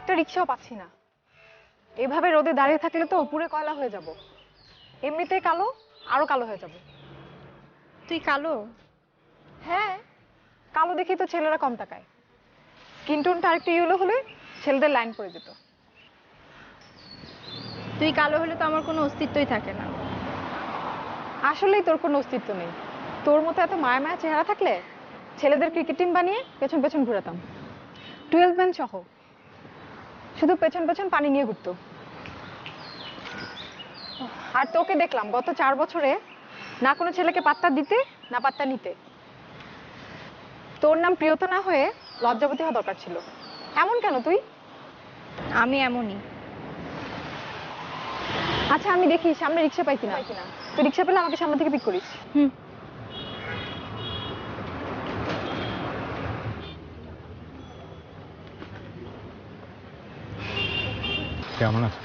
একটা রিক্সাও পাচ্ছি না। এভাবে রোদে দাঁড়িয়ে থাকলে তো পুরো কয়লা হয়ে যাব। এমনিতেই কালো, আরো কালো হয়ে যাব। তুই কালো? হ্যাঁ, কালো দেখি তো ছেলেরা কম তাকায়। স্কিন টোনটা আরেকটু ইয়েলো হলে ছেলেদের লাইন পড়ে যেত। তুই কালো হলে তো আমার কোনো অস্তিত্বই থাকে না। আসলেই তোর কোনো অস্তিত্ব নেই। তোর মতো এত মায়া মায়া চেহারা থাকলে ছেলেদের ক্রিকেট টিম বানিয়ে পেছন পেছন ঘুরাতাম, 12 ম্যান সহ। শুধু পেছন পেছন পানি নিয়ে ঘুরতো। আর তোকে দেখলাম গত 4 বছরে না কোনো ছেলেকে পাত্তা দিতে, না পাত্তা নিতে। তোর নাম প্রিয়তা না হয়ে লজ্জাবতী হওয়া দরকার ছিল। এমন কেন তুই? আমি এমনই। আচ্ছা, আমি দেখি সামনে রিক্সা পাই কিনা। তুই রিক্সা পেলে আমাকে সামনে থেকে পিক করিস। হুম। কেমন আছো?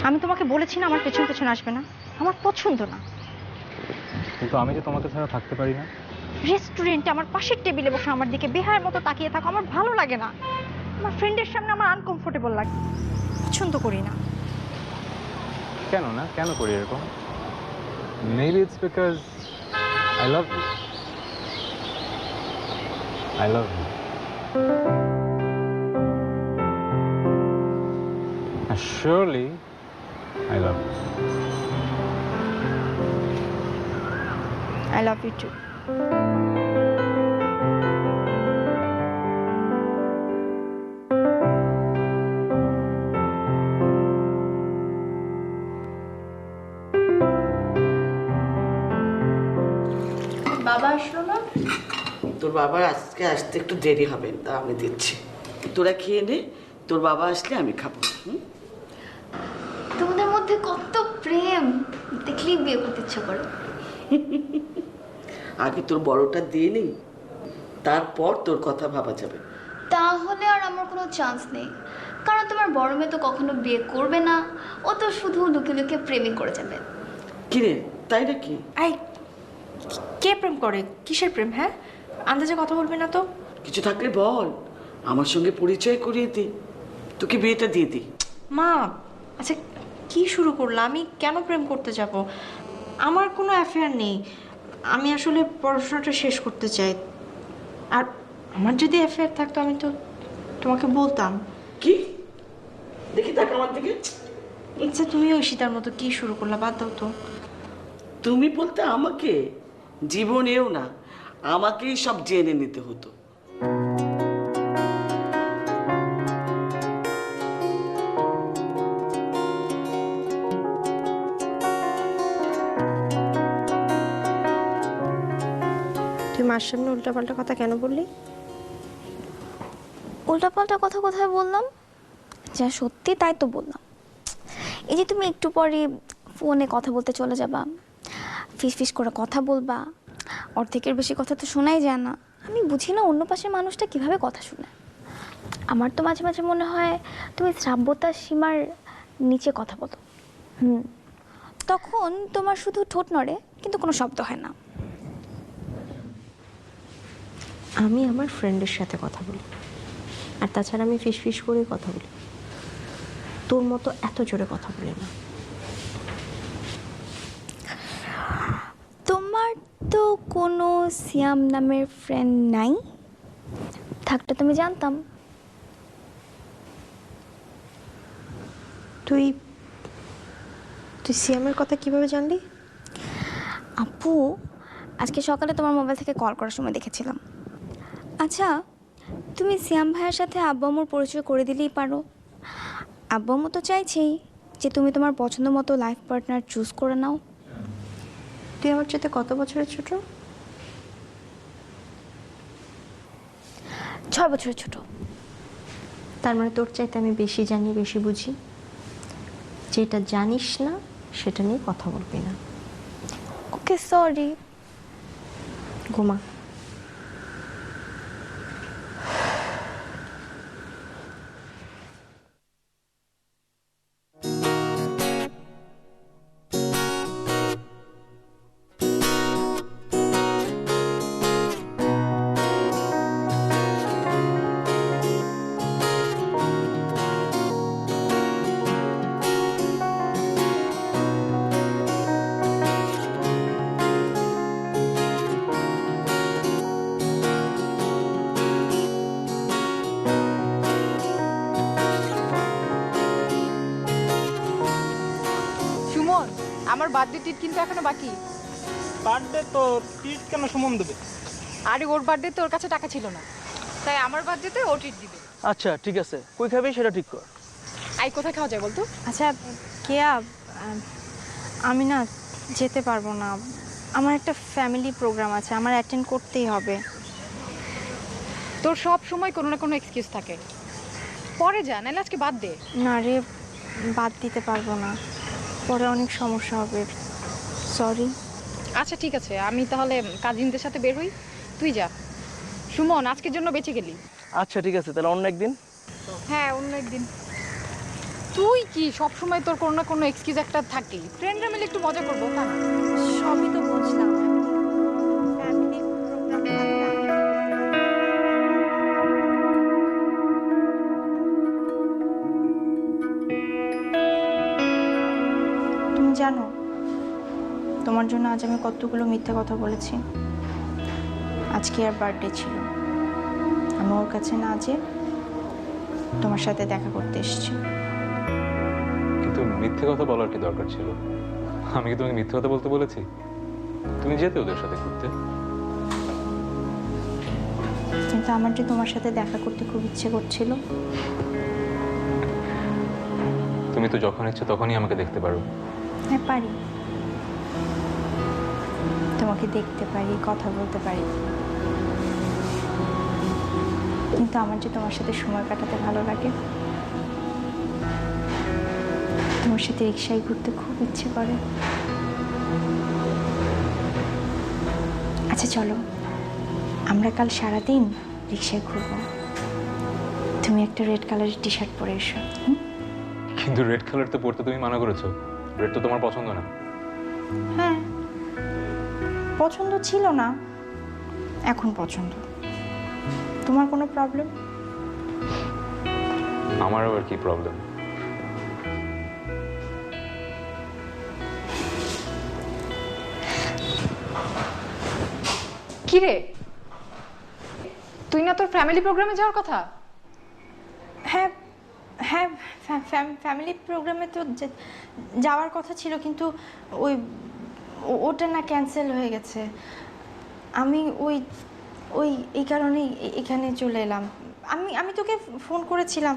আমি তোমাকে বলেছি না আমার পেছন পেছন আসবে না, আমার পছন্দ না। কিন্তু আমি যে তোমাকে ছাড়া থাকতে পারি না। রেস্টুরেন্টে আমার পাশের টেবিলে বসে আমার দিকে বেহায়ের মতো তাকিয়ে থাকো আমার ভালো লাগে না। আমার ফ্রেন্ডের সামনে আমার আনকমফোর্টেবল লাগে, পছন্দ করি না। কেন না, কেন করি এরকম? Maybe it's because I love you. I love you. Surely I love you. I love you too. বাবা আসলো না? তোর বাবার আজকে আসতে একটু দেরি হবে, তা আমি দিচ্ছি। তোরা খেয়ে নে, তোর বাবা আসলে আমি খাবো। তোমাদের মধ্যে কত প্রেম, দেখলেই বিয়ে করতে ইচ্ছা করে। আগে তোর বড়টা দিয়ে নি, তারপর তোর কথা ভাবা যাবে। তাহলে আর আমার কোনো চান্স নেই, কারণ তোমার বড় মেয়ে তো কখনো বিয়ে করবে না, ও তো শুধু লুকিয়ে লুকিয়ে প্রেমই করে যাবে। কিরে, তাই নাকি? এই কে প্রেম করে? কিসের প্রেম? হ্যাঁ, আন্দাজে কথা বলবি না তো। কিছু থাকলে বল, আমার সঙ্গে পরিচয় করিয়ে দি, তোকে বিয়েটা দিয়ে দিই। মা, আচ্ছা কি শুরু করলাম? আমি কেন প্রেম করতে যাব? আমার কোনো অ্যাফেয়ার নেই। আমি আসলে পড়াশোনাটা শেষ করতে চাই। আর আমার যদি অ্যাফেয়ার থাকতো আমি তো তোমাকে বলতাম। কি দেখি তাকে আমার দিকে। আচ্ছা তুমি ঐশিতার মতো কি শুরু করলা? বাদ দাও তো। তুমি বলতে আমাকে? জীবনেও না, আমাকেই সব জেনে নিতে হতো। তুই মার সামনে উল্টাপাল্টা কথা কেন বললি? উল্টাপাল্টা কথা কোথায় বললাম? যা সত্যি তাই তো বললাম। এই যে তুমি একটু পরে ফোনে কথা বলতে চলে যাবা, ফিস ফিস করে কথা বলবা, অর্ধেকের বেশি কথা তো শোনাই যায় না। আমি বুঝি না অন্য পাশের মানুষটা কিভাবে কথা শুনে। আমার তো মাঝে মাঝে মনে হয় তুমি শ্রাব্যতার সীমার নিচে কথা বলো। তখন তোমার শুধু ঠোঁট নড়ে কিন্তু কোনো শব্দ হয় না। আমি আমার ফ্রেন্ডের সাথে কথা বলি, আর তাছাড়া আমি ফিস ফিস করে কথা বলি। তোর মতো এত জোরে কথা বলি না। তোমার তো কোনো সিয়াম নামের ফ্রেন্ড নাই? থাকলে তুমি জানতাম। তুই তুই সিয়ামের কথা কিভাবে জানলি? আপু, আজকে সকালে তোমার মোবাইল থেকে কল করার সময় দেখেছিলাম। আচ্ছা, তুমি সিয়াম ভাইয়ের সাথে আব্বু আম্মুর পরিচয় করে দিলেই পারো। আব্বু আম্মু তো চাইছেই যে তুমি তোমার পছন্দ মতো লাইফ পার্টনার চুজ করে নাও। তুই আমার সাথে কত বছরের ছোট? 6 বছরের ছোট। তার মানে তোর চাইতে আমি বেশি জানি, বেশি বুঝি। যেটা জানিস না সেটা নিয়ে কথা বলবি না। ওকে, সরি। ঘুমা। আমার বার্থডে ট্রিট কিন্তু এখনো বাকি। বার্থডে তো ট্রিট কেন সুমন দেবে? আরে ওর বার্থডেতে ওর কাছে টাকা ছিল না, তাই আমার বার্থডেতে ও ট্রিট দিবে। আচ্ছা ঠিক আছে, কই খাবি সেটা ঠিক কর। আই কোথায় খাওয়া যায় বলতো? আচ্ছা কেয়া, আমি না যেতে পারবো না, আমার একটা ফ্যামিলি প্রোগ্রাম আছে, আমার অ্যাটেন্ড করতেই হবে। তোর সব সময় কোনো না কোনো এক্সকিউজ থাকে, পরে যা, নাহলে আজকে বাদ দে। না রে, বাদ দিতে পারবো না, পরে অনেক সমস্যা হবে, সরি। আচ্ছা ঠিক আছে, আমি তাহলে কাজিনদের সাথে বের হই, তুই যা। সুমন, আজকের জন্য বেঁচে গেলি। আচ্ছা ঠিক আছে, তাহলে অন্য একদিন। হ্যাঁ, অন্য একদিন। তুই কি সব সময় তোর কোনো না কোনো এক্সকিউজ একটা থাকেই, ফ্রেন্ডরা মিলে একটু মজা করবো তা না? সবই তো বুঝলাম, ফ্যামিলি প্রোগ্রাম। তুমি জানো তোমার জন্য আজ আমি কতগুলো মিথ্যা কথা বলেছি। আজকে আর বার্থডে ছিল, আমি ওর কাছে না যেয়ে তোমার সাথে দেখা করতে এসেছি। কিন্তু মিথ্যে কথা বলার কি দরকার ছিল? আমি কি তোমাকে মিথ্যে কথা বলতে বলেছি? তুমি যেতে ওদের সাথে ঘুরতে। কিন্তু আমার যে তোমার সাথে দেখা করতে খুব ইচ্ছে করছিল। তুমি তো যখন ইচ্ছে তখনই আমাকে দেখতে পারো। হ্যাঁ পারি, তোমাকে দেখতে পারি, কথা বলতে পারি, কিন্তু আমার যে তোমার সাথে সময় কাটাতে ভালো লাগে, তোমার সাথে রিক্সায় ঘুরতে খুব ইচ্ছে করে। আচ্ছা চলো, আমরা কাল সারাদিন রিক্সায় ঘুরবো, তুমি একটা রেড কালারের টি শার্ট পরে এসো। কিন্তু রেড কালার তো পরতে তুমি মানা করেছো, রেড তো তোমার পছন্দ না। হ্যাঁ, পছন্দ ছিল না, এখন পছন্দ। তোমার কোনো প্রবলেম? আমারও আর কি প্রবলেম। কি রে, তুই না তোর ফ্যামিলি প্রোগ্রামে যাওয়ার কথা? হ্যাঁ হ্যাঁ, ফ্যামিলি প্রোগ্রামে তো যাওয়ার কথা ছিল, কিন্তু ওই ওটা না ক্যান্সেল হয়ে গেছে। আমি ওই ওই এই কারণেই এখানে চলে এলাম। আমি তোকে ফোন করেছিলাম,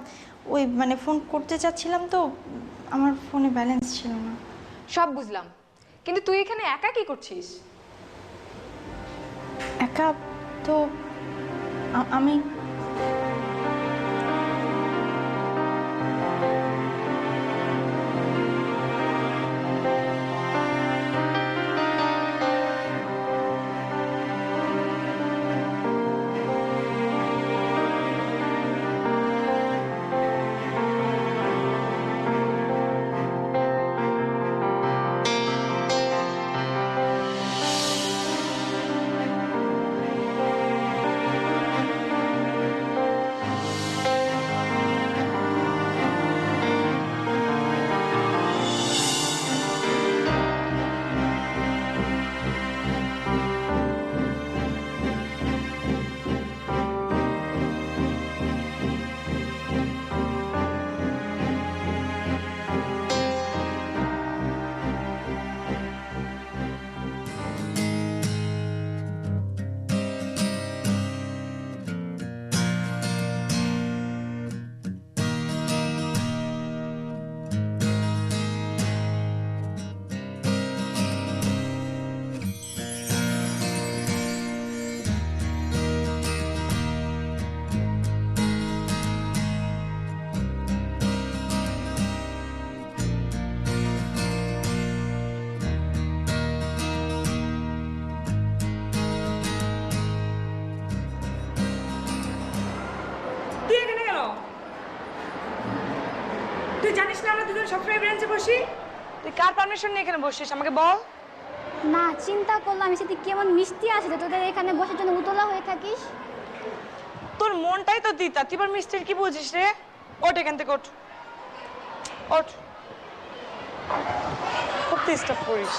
ওই মানে ফোন করতে চাচ্ছিলাম তো আমার ফোনে ব্যালেন্স ছিল না। সব বুঝলাম, কিন্তু তুই এখানে একা কি করছিস? একা তো আমি তুই এখানে কেন? তুই জানিস না আমরা দুজন সবসময় ব্রেঞ্চে বসি? তুই কার পারমিশন নিয়ে এখানে বসছিস আমাকে বল। না, চিন্তা করলাম সেটা কেমন মিষ্টি আছে যে তোদের এখানে বসার জন্য উতলা হয়ে থাকিস। তোর মনটাই তো দিতা, তুই এবার মিষ্টির কি বুঝিস রে? ওঠ এখান থেকে, ওঠ ওঠ, খুব ডিস্টার্ব করিস।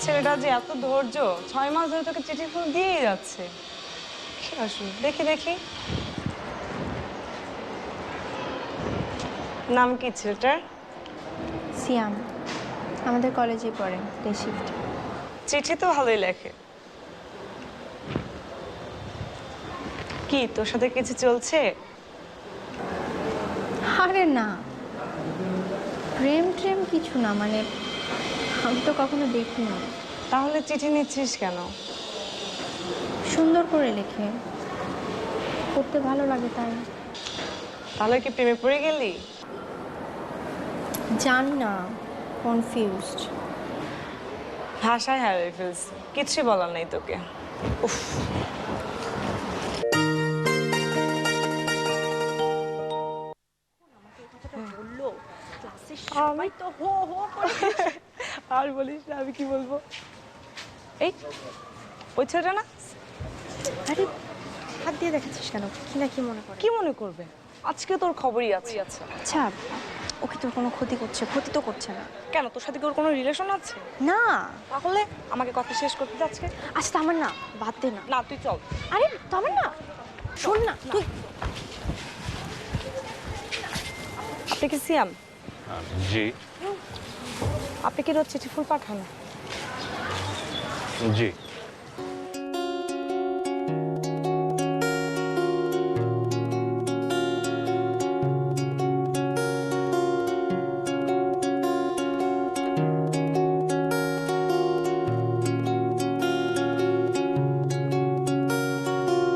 ছেলেটা যে এত ধৈর্য, 6 মাস ধরে তোকে চিঠি ফুল দিয়েই যাচ্ছে। কি আসলে দেখি দেখি, নাম কি ছেলেটার? সিয়াম, আমাদের কলেজে পড়ে, ডে শিফট। চিঠি তো ভালোই লেখে। কি তোর সাথে কিছু চলছে? আরে না, প্রেম ট্রেম কিছু না, মানে আমি তো কখনো দেখিনি। তাহলে চিঠি নিচ্ছিস কেন? সুন্দর করে লেখে, পড়তে ভালো লাগে তাই। তাহলে কি প্রেমে পড়ে গেলি? জানি না, কনফিউজড। ভাষায় হারিয়ে ফেলছি, কিছুই বলার নেই তোকে। উফ, আমি তো হো হো করে আর বলিস না, আমি কি বলবো। এই ওই ছেলেটা না? আরে হাত দিয়ে দেখাচ্ছিস কেন? কি না কি মনে করে? কি মনে করবে? আজকে তোর খবরই আছে। আচ্ছা, ওকে তোর কোনো ক্ষতি করছে? ক্ষতি তো করছে না। কেন, তোর সাথে কি ওর কোনো রিলেশন আছে? না। তাহলে আমাকে কথা শেষ করতে যাচ্ছে। আচ্ছা তামার না, বাদ দে না। না তুই চল। আরে তামার না, শোন না তুই। আপনি কি সিয়াম? জি। আপনি কি রোজ চিঠি ফুল পাঠান? জি।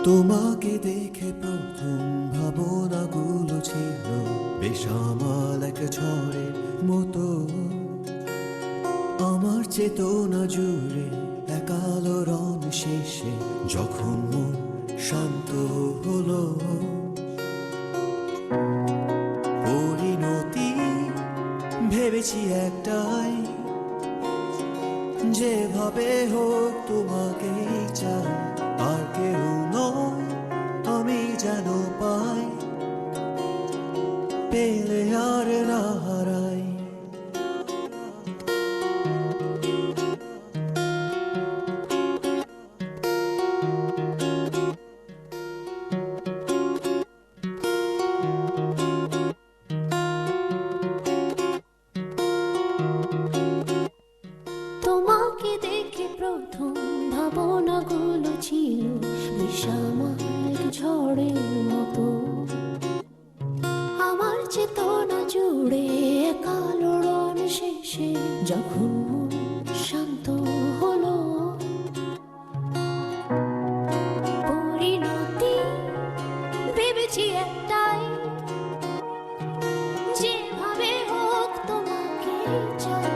তোমাকে দেখে প্রথম ভাবনাগুলো ছিল বেসামাল এক ঝড়ের মতো, আমার চেতনা জুড়ে এক আলোড়ন শেষে যখন মন শান্ত হলো। পরিণতি ভেবেছি একটাই, যেভাবে হোক তোমাকে চাই, আর কেউ নয় আমি যেন পাই, পেলে আর না হারাই। তোমাকে দেখে প্রথম ভাবনাগুলো ছিল বিষামাল এক ঝড়ের মতো, আমার চেতনা জুড়ে কালোড়ন শেষে যখন মন শান্ত হলো। পরিণতি ভেবেছি একটাই, যেভাবে হোক তোমাকে চাই,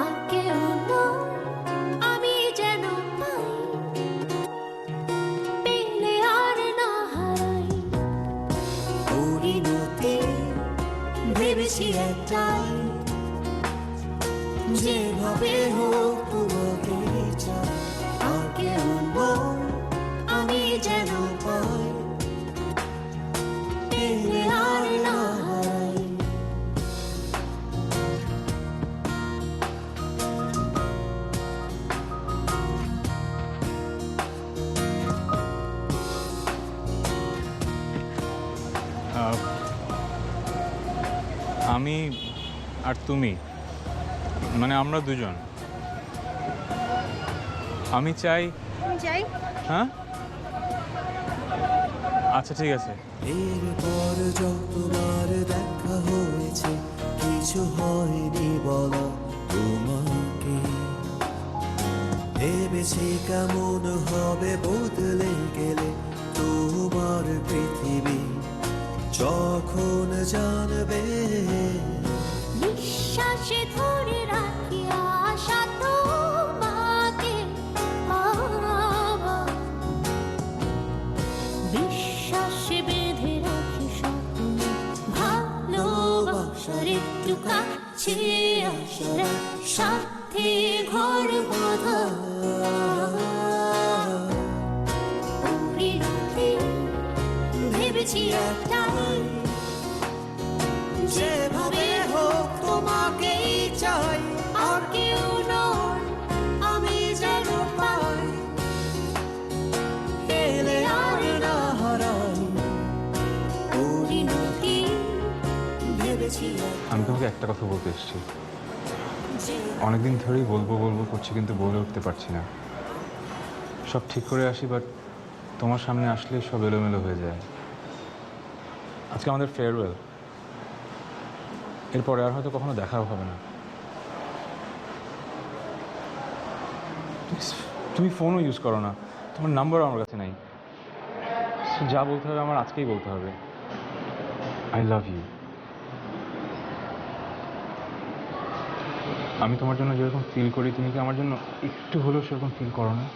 আর কেউ নয় আমি যেন পাই, পেলে আর না হারাই। পরিণতি ভেবেছি একটাই, যেভাবে হোক তোমাকে চাই, আর কেউ নয় আমি যেন পাই, পেলে আর না হারাই। আমি আর তুমি, মানে আমরা দুজন। আমি চাই। যাই। হ্যাঁ আচ্ছা ঠিক আছে। এরপর যতবার দেখা হয়েছে কিছু হয়নি বলা তোমাকে, ভেবেছি কেমন হবে বদলে গেলে তোমার পৃথিবী, যখন জানবে নিঃশ্বাসে ধরে রাখি আশা তোমাকে, বিশ্বাসে বেঁধে রাখি স্বপ্ন, ভালোবাসার একটু কাছে আসার সাথে ঘর বাঁধা। পরিণতি ভেবেছি একটাই, যেভাবে হোক তোমাকেই চাই, আর কেউ নয় আমি তোকে একটা কথা বলতে এসেছি। অনেকদিন ধরেই বলবো বলবো করছি, কিন্তু বলে উঠতে পারছি না। সব ঠিক করে আসি, বাট তোমার সামনে আসলে সব এলোমেলো হয়ে যায়। আজকে আমাদের ফেয়ারওয়েল, এরপরে আর হয়তো কখনো দেখাও হবে না। তুমি ফোনও ইউজ করো না, তোমার নাম্বারও আমার কাছে নাই। যা বলতে হবে আমার আজকেই বলতে হবে। I love you. আমি তোমার জন্য যেরকম ফিল করি, তুমি কি আমার জন্য একটু হলেও সেরকম ফিল করো না?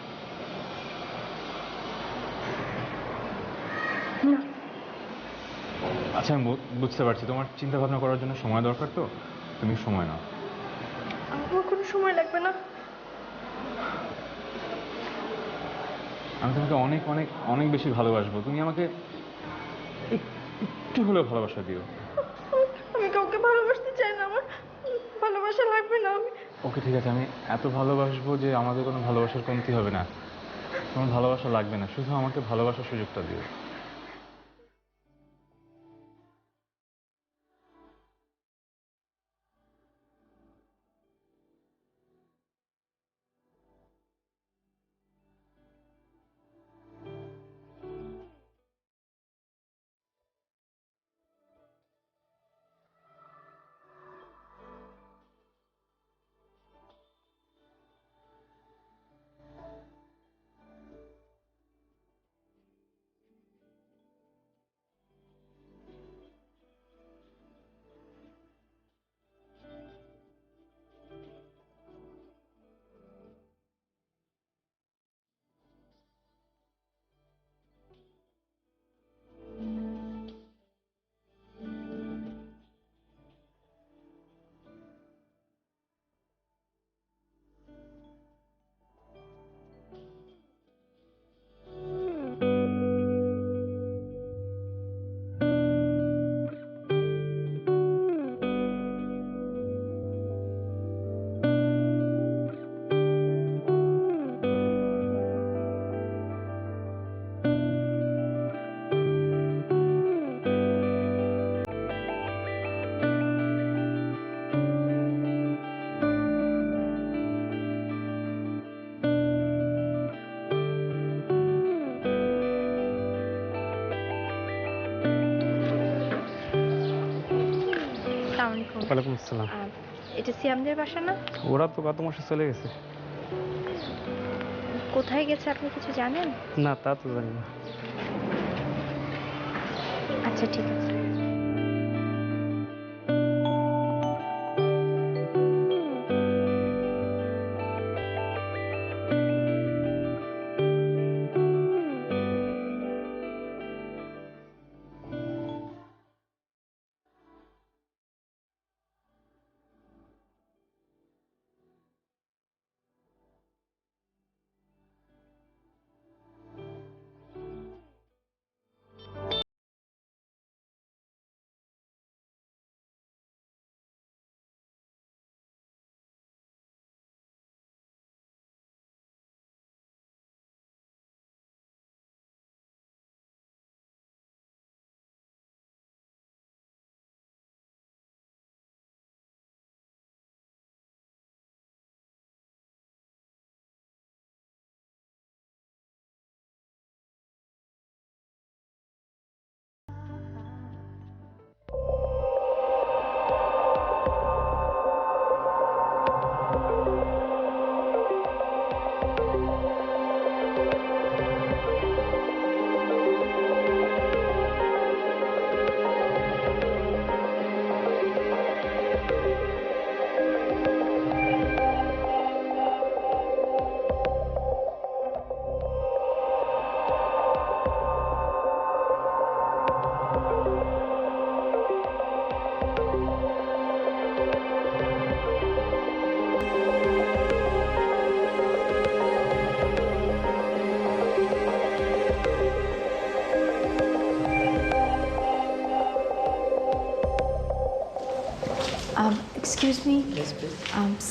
আচ্ছা, আমি বুঝতে পারছি তোমার চিন্তা ভাবনা করার জন্য সময় দরকার, তো তুমি সময় নাও। আমার কোনো সময় লাগবে না। আমি তোমাকে অনেক অনেক অনেক বেশি ভালোবাসবো। তুমি আমাকে একটু হলেও ভালোবাসা দিও। আমি কাউকে ভালোবাসতে চাই না, আমার ভালোবাসা লাগবে না। আমি ওকে, ঠিক আছে, আমি এত ভালোবাসবো যে আমাদের কোনো ভালোবাসার কমতি হবে না। তোমার ভালোবাসা লাগবে না, শুধু আমাকে ভালোবাসার সুযোগটা দিও। ওয়ালাইকুম আসসালাম। এটা সিয়ামদের বাসা না? ওরা তো গত মাসে চলে গেছে। কোথায় গেছে আপনি কিছু জানেন? না, তা তো জানি না। আচ্ছা, ঠিক আছে। এক্সকিউজ মি,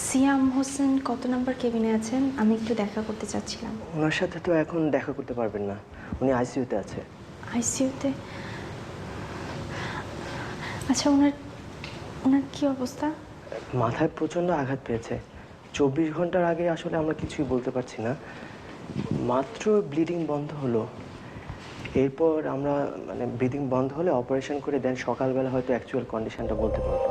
সিয়াম হোসেন কত নাম্বার কেবিনে আছেন? আমি একটু দেখা করতে চাচ্ছিলাম। ওনার সাথে তো এখন দেখা করতে পারবেন না, উনি আইসিইউতে আছে। আইসিইউতে? আচ্ছা, ওনার ওনার কি অবস্থা? মাথায় প্রচণ্ড আঘাত পেয়েছে। 24 ঘন্টার আগে আসলে আমরা কিছুই বলতে পারছি না, মাত্র ব্লিডিং বন্ধ হলো। এরপর আমরা মানে ব্লিডিং বন্ধ হলে অপারেশন করে দেন সকালবেলা হয়তো অ্যাকচুয়াল কন্ডিশনটা বলতে পারবো।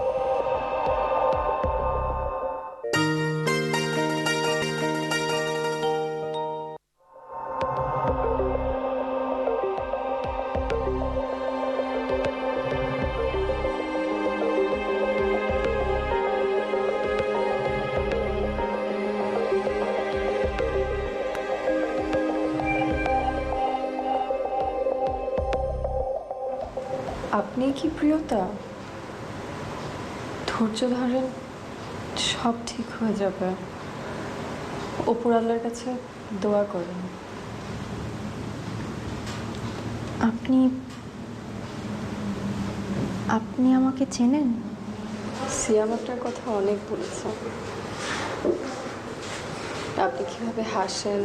আপনি কি প্রিয়তা? ধৈর্য ধরেন, সব ঠিক হয়ে যাবে। উপর আল্লাহর কাছে দোয়া করেন। আপনি আপনি আমাকে চেনেন? সিয়াম আপনার কথা অনেক বলেছে। আপনি কিভাবে হাসেন,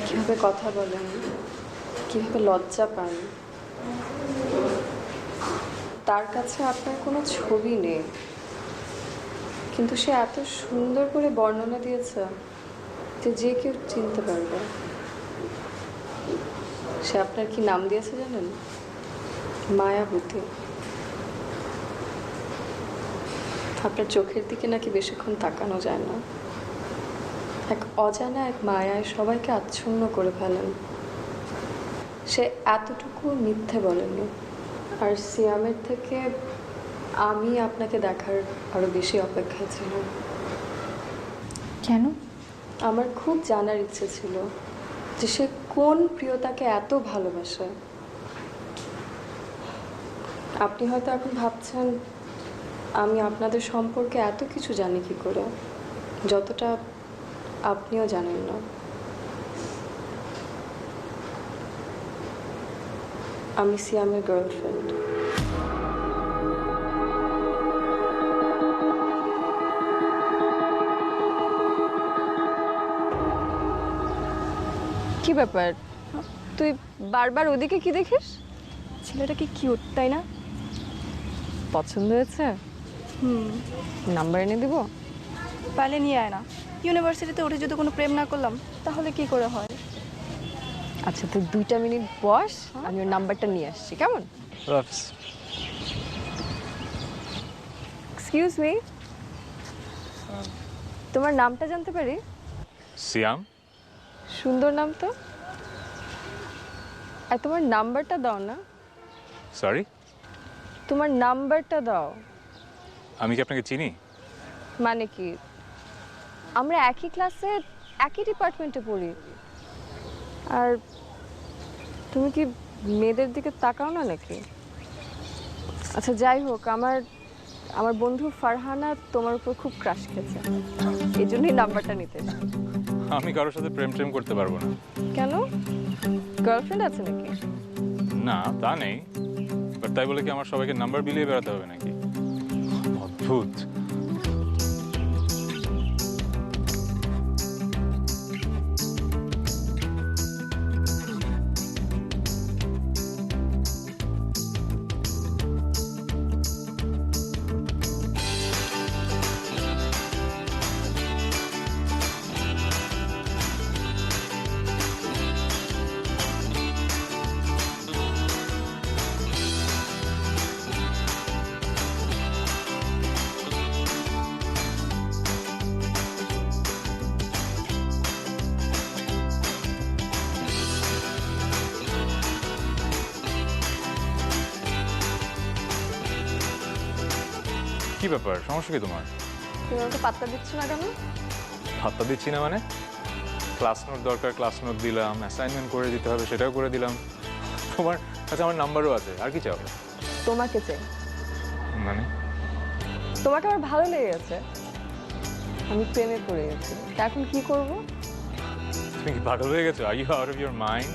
কিভাবে কথা বলেন, কিভাবে লজ্জা পান। তার কাছে আপনার কোনো ছবি নেই, কিন্তু সে এত সুন্দর করে বর্ণনা দিয়েছে যে যে কেউ চিনতে পারবে। সে আপনার কি নাম দিয়েছে জানেন? মায়াবতী। আপনার চোখের দিকে নাকি বেশিক্ষণ তাকানো যায় না। এক অজানা এক মায়ায় সবাইকে আচ্ছন্ন করে ফেলেন। সে এতটুকু মিথ্যে বলেনি। আর সিয়ামের থেকে আমি আপনাকে দেখার আরো বেশি অপেক্ষায় ছিলাম। কেন? আমার খুব জানার ইচ্ছে ছিল যে সে কোন প্রিয়তাকে এত ভালোবাসে। আপনি হয়তো এখন ভাবছেন আমি আপনাদের সম্পর্কে এত কিছু জানি কি করে, যতটা আপনিও জানেন না। আমি সিয়ামের গার্লফ্রেন্ড। কি ব্যাপার, তুই বারবার ওদিকে কি দেখিস? ছেলেটা কি কিউট, তাই না? পছন্দ হয়েছে? নাম্বার এনে দিব? পালে নিয়ে আয় না। ইউনিভার্সিটিতে উঠে যদি কোনো প্রেম না করলাম তাহলে কি করে হয়? আচ্ছা, তুই 2টা মিনিট বস, আমি ওর নাম্বারটা নিয়ে আসছি, কেমন? এক্সকিউজ মি, তোমার নামটা জানতে পারি? সিয়াম। সুন্দর নাম তো। আর তোমার নাম্বারটা দাও না। সরি? তোমার নাম্বারটা দাও। আমি কি আপনাকে চিনি? মানে কি, আমরা একই ক্লাসে একই ডিপার্টমেন্টে পড়ি। আর তুমি কি মেয়েদের দিকে তাকাও না নাকি? আচ্ছা যাই হোক, আমার বন্ধু ফারহানা তোমার উপর খুব ক্রাশ খেয়েছে, এই জন্যই নাম্বারটা নিতে এসেছি। আমি কারোর সাথে প্রেম প্রেম করতে পারবো না। কেন, গার্লফ্রেন্ড আছে নাকি? না, তা নেই, বাট তাই বলে কি আমার সবাইকে নাম্বার বিলিয়ে বেড়াতে হবে নাকি? অদ্ভুত। কি ব্যাপার, সমস্যা কি তোমার? তুমি আমাকে পাত্তা দিচ্ছ না কেন? হাতটা দিচ্ছি না মানে? ক্লাস নোট দরকার, ক্লাস নোট দিলাম। অ্যাসাইনমেন্ট করে দিতে হবে, সেটাও করে দিলাম। তোমার কাছে আমার নাম্বারও আছে, আর কি চাও? তোমাকে চাই। মানে? তোমাকে আমার ভালো লেগে গেছে, আমি প্রেমে পড়ে গেছি। তা এখন কি করব? তুমি কি পাগল হয়ে গেছো? Are you out of your mind?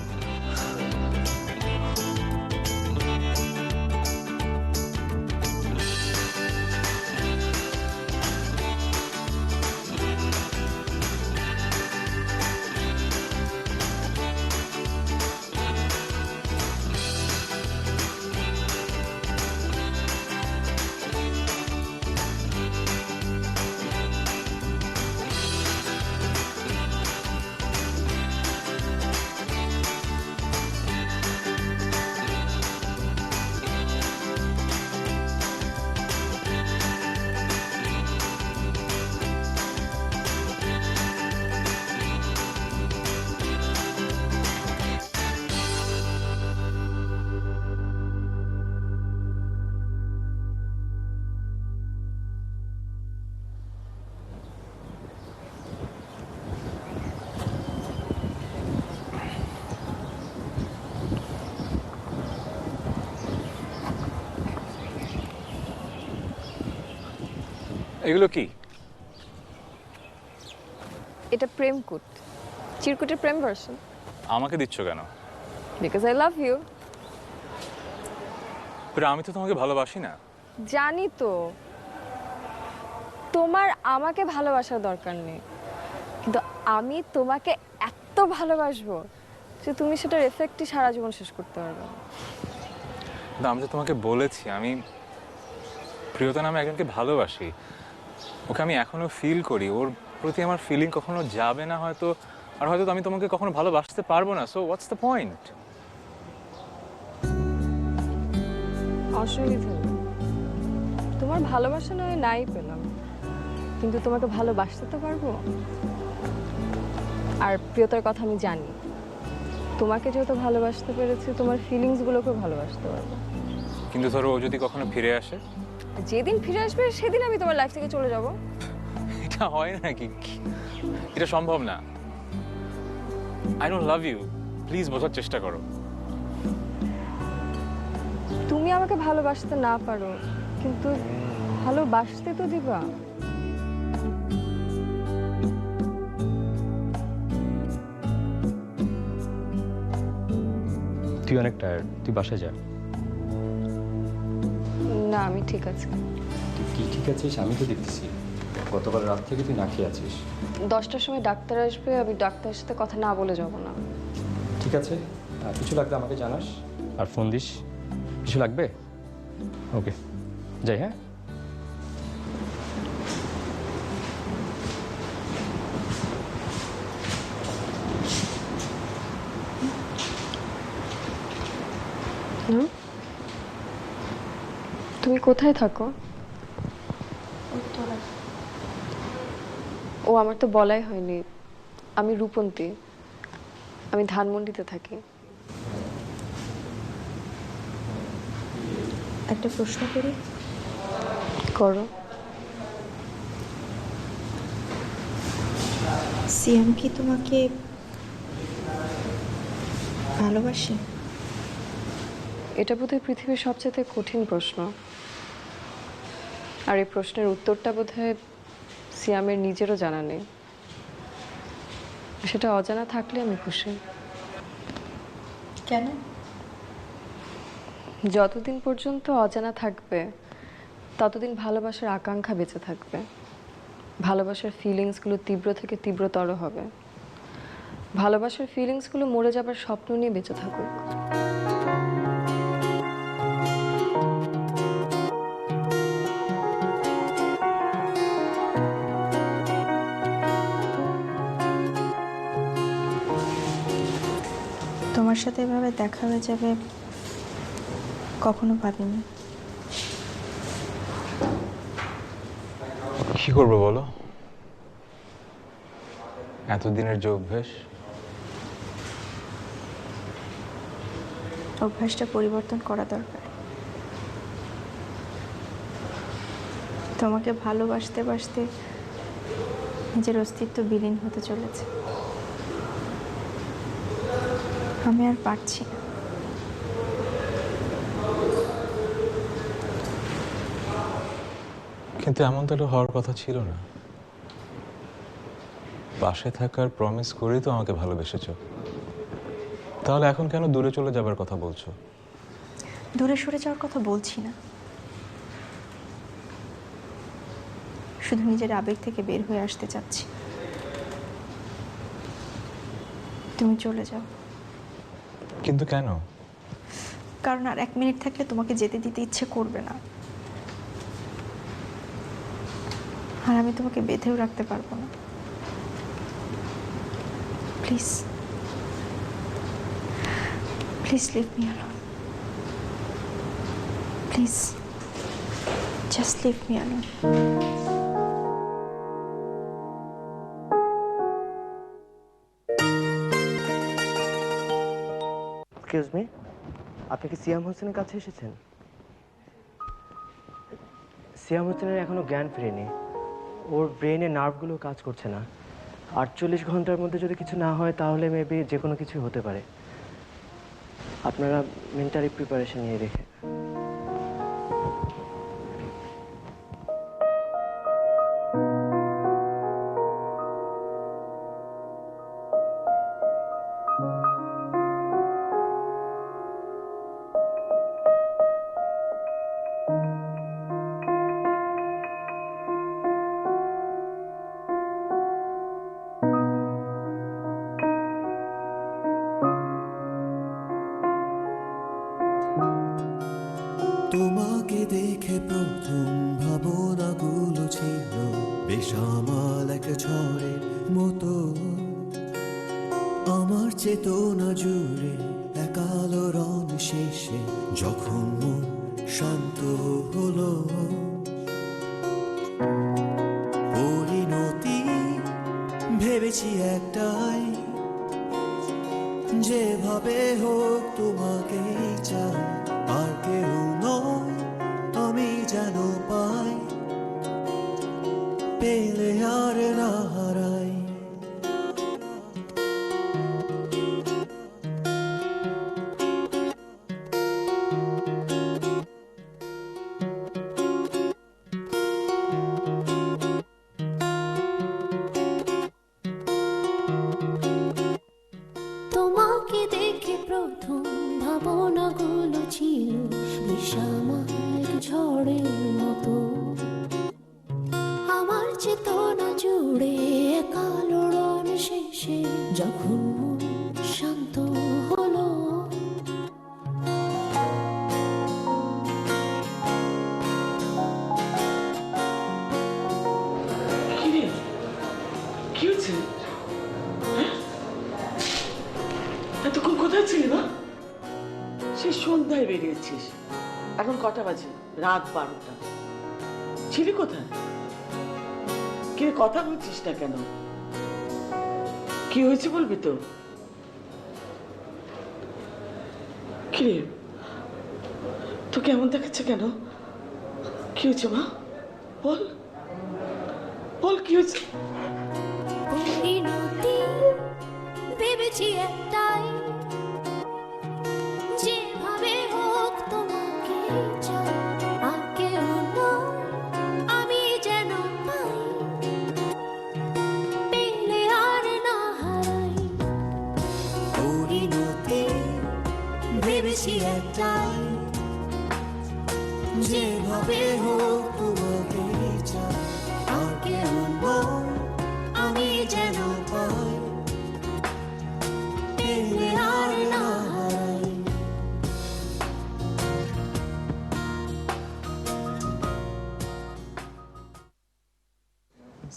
এগুলো কি? এটা প্রেম কুট, চিরকুটের প্রেম ভার্সন। আমাকে দিচ্ছ কেন? Because I love you. আমি তো তোমাকে ভালোবাসি না। জানি তো, তোমার আমাকে ভালোবাসার দরকার নেই, কিন্তু আমি তোমাকে এত ভালোবাসবো যে তুমি সেটার এফেক্টই সারা জীবন শেষ করতে পারবে না। আমি তো তোমাকে বলেছি আমি প্রিয়তা নামে একজনকে ভালোবাসি। ওকে আমি এখনো ফিল করি, ওর প্রতি আমার ফিলিং কখনো যাবে না হয়তো, আর হয়তো আমি তোমাকে কখনো ভালোবাসতে পারবো না। So what's the point? অসুবিধা নেই, তোমার ভালোবাসা নয় নাই পেলাম, কিন্তু তোমাকে ভালোবাসতে তো পারবো। আর প্রিয়তার কথা আমি জানি, তোমাকে যেহেতু ভালোবাসতে পেরেছি, তোমার ফিলিংসগুলোকেও ভালোবাসতে পারবো। কিন্তু ধরো ও যদি কখনো ফিরে আসে? যেদিন ফিরে আসবে সেদিন আমি তোমার লাইফ থেকে চলে যাব। এটা হয় নাকি? এটা সম্ভব না। I don't love you, please বোঝার চেষ্টা করো। তুমি আমাকে ভালোবাসতে না পারো, কিন্তু ভালোবাসতে তো দিবা। তুই অনেক টায়ার্ড, তুই বাসায় যা। না, আমি ঠিক আছে। তুই কি ঠিক আছিস? আমি তো দেখতেছি গতকাল রাত থেকে তুই না খেয়ে আছিস। 10টার সময় ডাক্তার আসবে, আমি ডাক্তারের সাথে কথা না বলে যাব না। ঠিক আছে, কিছু লাগলে আমাকে জানাস আর ফোন দিস। কিছু লাগবে? ওকে, যাই। হ্যাঁ, তুমি কোথায় থাকো? ও, আমার তো বলাই হয়নি। আমি রূপন্তী, আমি ধানমন্ডিতে থাকি। একটা প্রশ্ন করি? করো। সিয়াম কি তোমাকে ভালোবাসে? এটা বোধহয় পৃথিবীর সবচেয়ে কঠিন প্রশ্ন, আর এই প্রশ্নের উত্তরটা বোধহয় সিয়ামের নিজেরও জানা নেই। সেটা অজানা থাকলে আমি খুশি। কেন? যতদিন পর্যন্ত অজানা থাকবে ততদিন ভালোবাসার আকাঙ্ক্ষা বেঁচে থাকবে, ভালোবাসার ফিলিংসগুলো তীব্র থেকে তীব্রতর হবে, ভালোবাসার ফিলিংসগুলো মরে যাবার স্বপ্ন নিয়ে বেঁচে থাকুক। তোমার সাথে এভাবে দেখা হয়ে যাবে কখনো ভাবিনি। কি করবো বলো? এতদিনের যে অভ্যেস। অভ্যাসটা পরিবর্তন করা দরকার। তোমাকে ভালোবাসতে বাসতে নিজের অস্তিত্ব বিলীন হতে চলেছে। আমি আর পারছি না। কিন্তু এমন তো হওয়ার কথা ছিল না। পাশে থাকার প্রমিস করেই তো আমাকে ভালোবেসেছো, তাহলে এখন কেন দূরে চলে যাবার কথা বলছো? দূরে সরে যাওয়ার কথা বলছি না, শুধু নিজের আবেগ থেকে বের হয়ে আসতে চাচ্ছি। তুমি চলে যাও। কিন্তু কেন? কারণ আর 1 মিনিট থাকলে তোমাকে যেতে দিতে ইচ্ছে করবে না, আর আমি তোমাকে বেঁধেও রাখতে পারবো না। Please, please leave me alone. Please, just leave me alone. Excuse me, আপনি কি সিয়াম হোসেনের কাছে এসেছেন? সিয়াম হোসেনের এখনো জ্ঞান ফিরেনি, ওর ব্রেনে নার্ভগুলো কাজ করছে না। 48 ঘন্টার মধ্যে যদি কিছু না হয় তাহলে মেবি যে কোনো কিছু হতে পারে। আপনারা মেন্টালি প্রিপারেশন নিয়ে রেখে। বেসামাল এক ঝড়ের মতো আমার চেতনা জুড়ে এক আলোড়ন শেষে যখন মন শান্ত হলো পরিণতি ভেবেছি একটাই যেভাবে হোক তোমাকে চাই আর কেউ নয় আমি যেন পাই পেলে আর না হারাই তোমাকে দেখে প্রথম ভাবনাগুলো ছিল বিষামাল ঝড়ের মতো আমার চেতনা জুড়ে কালোড়ন শেষে যখন মন শান্ত হলো কি হচ্ছে? এতক্ষণ কোথায় ছিলি না? সেই সন্ধ্যায় বেরিয়েছিস, এখন কটা বাজে? রাত 12টা। ছিলি কোথায়? কে কথা বলছিস না কেন? কি হয়েছে বলবি তো? কিরে তো কেমন দেখাচ্ছে কেন? কি হয়েছে মা? বল বল কি হয়েছে? পরিণতি ভেবেছি একটাই যেভাবে হোক তোমাকে চাই আর কেউ নয় আমি যেন পাই পেলে আর না হারাই পরিণতি ভেবেছি একটাই যেভাবে হোক তোমাকে চাই আর কেউ নয় আমি যেন পাই পেলে আর না হারাই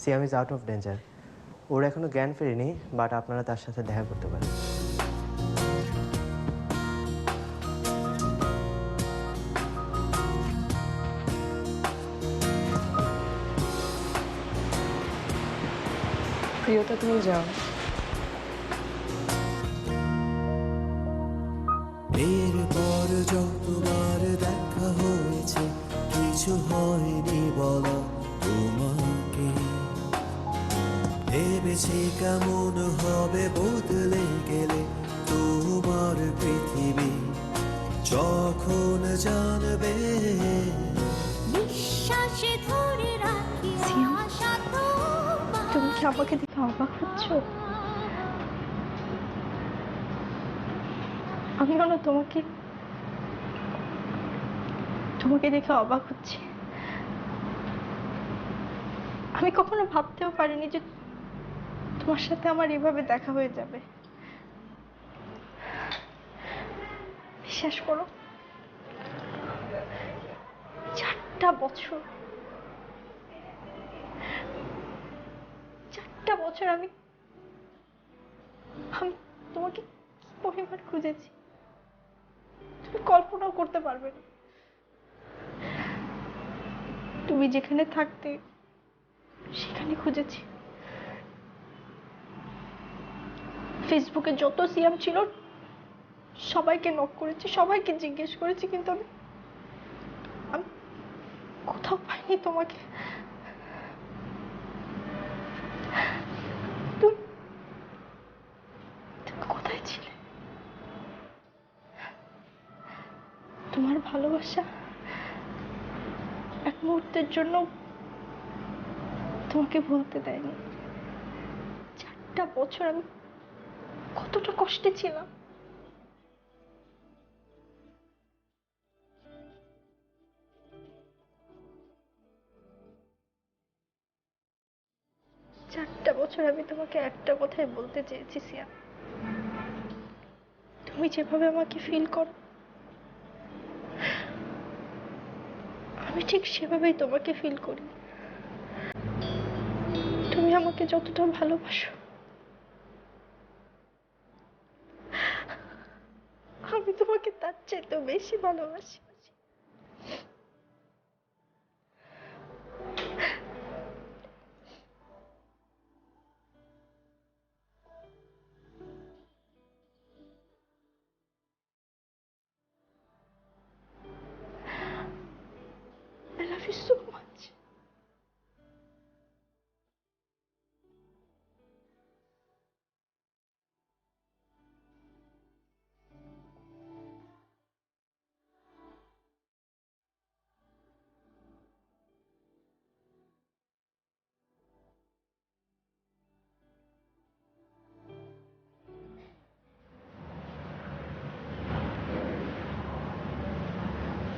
সিয়াম ইজ আউট অফ ডেঞ্জার। ওর এখনো জ্ঞান ফেরেনি, বাট আপনারা তার সাথে দেখা করতে পারেন। প্রিয়তা তুমি যাও। এরপর যতবার দেখা হয়েছে কিছু হয়নি বলা তোমাকে ভেবেছি কেমন হবে বদলে গেলে তোমার পৃথিবী যখন জানবে নিঃশ্বাসে ধরে রাখি আশা তুমি কি আমাকে দেখে অবাক হচ্ছ? আমি কেন তোমাকে দেখে অবাক হচ্ছি। আমি কখনো ভাবতেও পারিনি যে তোমার সাথে আমার এভাবে দেখা হয়ে যাবে। বিশ্বাস করো, 4টা বছর আমি তোমাকে কি পরিমাণ খুঁজেছি তুমি কল্পনাও করতে পারবে না। তুমি যেখানে থাকতে সেখানে খুঁজেছি, ফেসবুকে যত সিয়াম ছিল সবাইকে নক করেছি, সবাইকে জিজ্ঞেস করেছি, কিন্তু আমি কোথাও পাইনি তোমাকে। তুমি কোথায় ছিলে? তোমার ভালোবাসা এক মুহূর্তের জন্য তোমাকে ভুলতে দেয়নি। 4টা বছর আমি কতটা কষ্টে ছিলাম। আমি তোমাকে একটা কথাই বলতে চেয়েছি সিয়াম, তুমি যেভাবে আমাকে ফিল করো আমি ঠিক সেভাবেই তোমাকে ফিল করি। তুমি আমাকে যতটা ভালোবাসো আমি তোমাকে তার চাইতেও বেশি ভালোবাসি। I love you so much.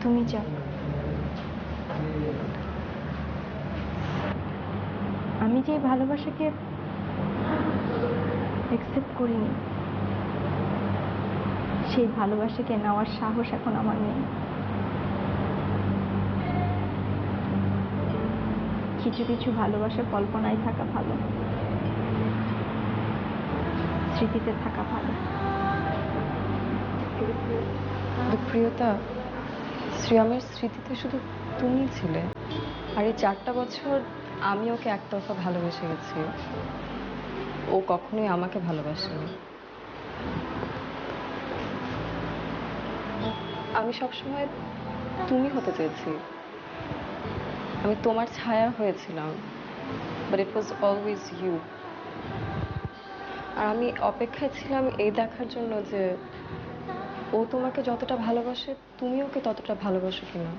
তুমি যাও, আমি যে এই ভালোবাসাকে অ্যাকসেপ্ট করিনি সেই ভালোবাসাকে নেওয়ার সাহস এখন আমার নেই। কিছু কিছু ভালোবাসা কল্পনায় থাকা ভালো, স্মৃতিতে থাকা ভালো। প্রিয়তা, শ্রিয়ামের স্মৃতিতে শুধু তুমি ছিলে, আর এই 4টা বছর আমি ওকে একতরফা ভালোবেসে গেছি। ও কখনোই আমাকে ভালোবাসেনি। আমি সবসময় তুমি হতে চেয়েছি, আমি তোমার ছায়া হয়েছিলাম, but it was always you. আর আমি অপেক্ষায় ছিলাম এই দেখার জন্য যে ও তোমাকে যতটা ভালোবাসে তুমি ওকে ততটা ভালোবাসো কিনা।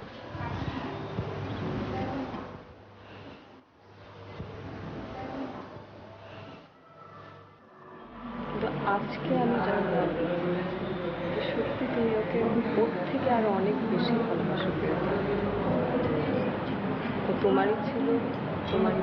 কিন্তু আজকে আমি জানলাম সত্যি তুমি ওকে ওর থেকে আরো অনেক বেশি ভালোবাসো। ও তোমারই ছিল, তোমারই